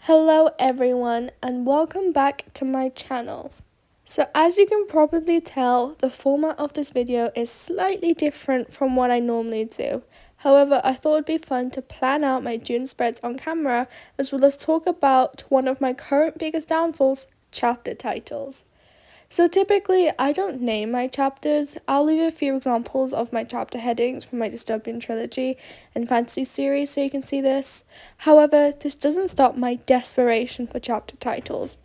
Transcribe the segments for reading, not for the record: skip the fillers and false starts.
Hello everyone and welcome back to my channel. So as you can probably tell, the format of this video is slightly different from what I normally do. However, I thought it'd be fun to plan out my June spreads on camera as well as talk about one of my current biggest downfalls, chapter titles. So typically, I don't name my chapters. I'll leave a few examples of my chapter headings from my dystopian trilogy and fantasy series so you can see this. However, this doesn't stop my desperation for chapter titles.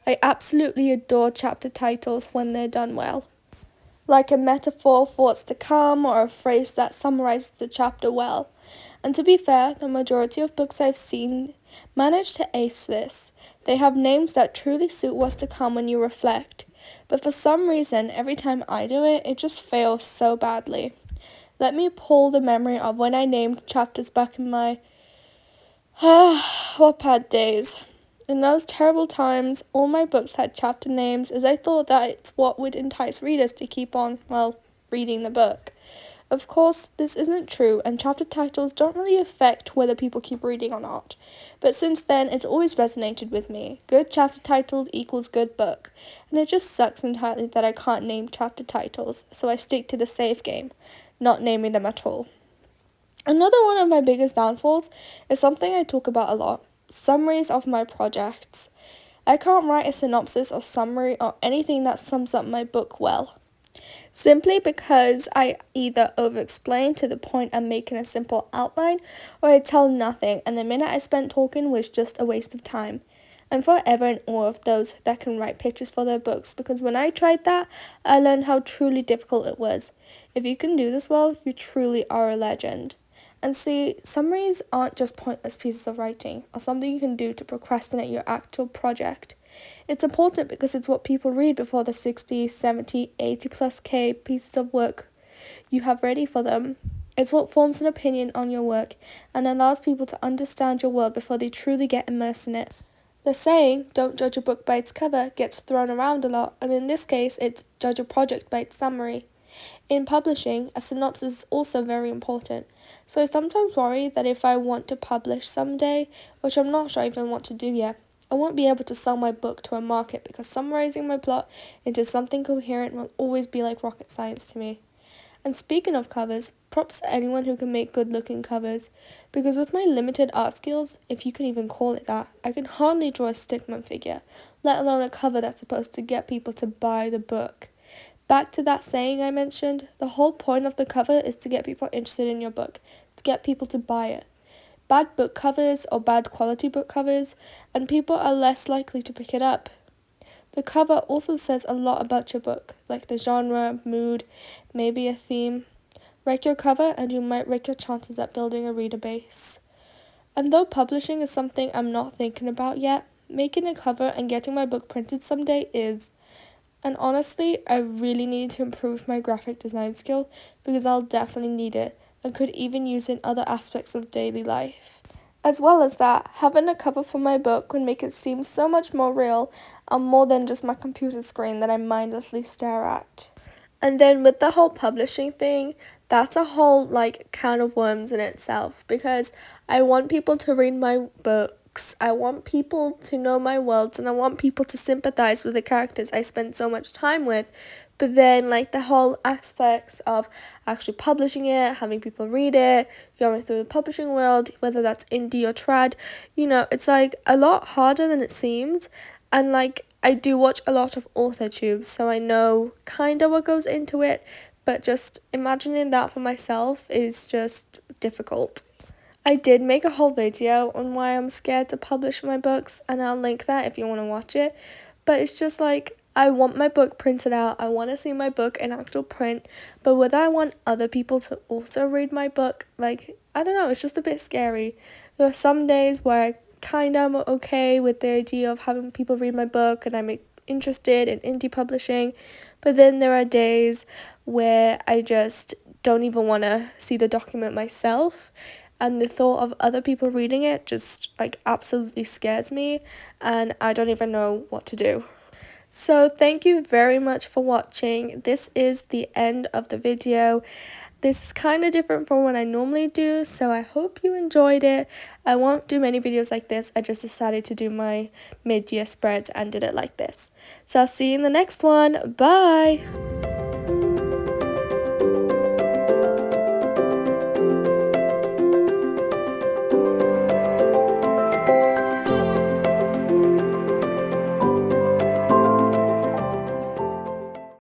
I absolutely adore chapter titles when they're done well. Like a metaphor for what's to come or a phrase that summarizes the chapter well. And to be fair, the majority of books I've seen manage to ace this. They have names that truly suit what's to come when you reflect. But for some reason, every time I do it, it just fails so badly. Let me pull the memory of when I named chapters back in my Wattpad days. In those terrible times, all my books had chapter names as I thought that it's what would entice readers to keep on, reading the book. Of course, this isn't true, and chapter titles don't really affect whether people keep reading or not. But since then, it's always resonated with me. Good chapter titles equals good book. And it just sucks entirely that I can't name chapter titles, so I stick to the safe game, not naming them at all. Another one of my biggest downfalls is something I talk about a lot: summaries of my projects. I can't write a synopsis or summary or anything that sums up my book well. Simply because I either over-explain to the point I'm making a simple outline, or I tell nothing and the minute I spent talking was just a waste of time. I'm forever in awe of those that can write pictures for their books, because when I tried that, I learned how truly difficult it was. If you can do this well, you truly are a legend. And see, summaries aren't just pointless pieces of writing or something you can do to procrastinate your actual project. It's important because it's what people read before the 60, 70, 80 plus K pieces of work you have ready for them. It's what forms an opinion on your work and allows people to understand your world before they truly get immersed in it. The saying, "don't judge a book by its cover," gets thrown around a lot, and in this case, it's judge a project by its summary. In publishing, a synopsis is also very important, so I sometimes worry that if I want to publish someday, which I'm not sure I even want to do yet, I won't be able to sell my book to a market because summarizing my plot into something coherent will always be like rocket science to me. And speaking of covers, props to anyone who can make good looking covers, because with my limited art skills, if you can even call it that, I can hardly draw a stickman figure, let alone a cover that's supposed to get people to buy the book. Back to that saying I mentioned, the whole point of the cover is to get people interested in your book, to get people to buy it. Bad book covers or bad quality book covers, and people are less likely to pick it up. The cover also says a lot about your book, like the genre, mood, maybe a theme. Wreck your cover and you might wreck your chances at building a reader base. And though publishing is something I'm not thinking about yet, making a cover and getting my book printed someday is. And honestly, I really need to improve my graphic design skill because I'll definitely need it and could even use it in other aspects of daily life. As well as that, having a cover for my book would make it seem so much more real and more than just my computer screen that I mindlessly stare at. And then with the whole publishing thing, that's a whole can of worms in itself, because I want people to read my books, I want people to know my worlds, and I want people to sympathize with the characters I spend so much time with. But then the whole aspects of actually publishing it, having people read it, going through the publishing world, whether that's indie or trad, it's a lot harder than it seems. And I do watch a lot of author tubes, so I know kind of what goes into it, but just imagining that for myself is just difficult. I did make a whole video on why I'm scared to publish my books, and I'll link that if you want to watch it, but it's just I want my book printed out, I want to see my book in actual print, but whether I want other people to also read my book, I don't know, it's just a bit scary. There are some days where I kind of am okay with the idea of having people read my book and I'm interested in indie publishing, but then there are days where I just don't even want to see the document myself, and the thought of other people reading it just absolutely scares me, and I don't even know what to do. So thank you very much for watching. This is the end of the video, This is kind of different from what I normally do, so I hope you enjoyed it. I won't do many videos like this. I just decided to do my mid-year spreads and did it like this. So I'll see you in the next one. Bye!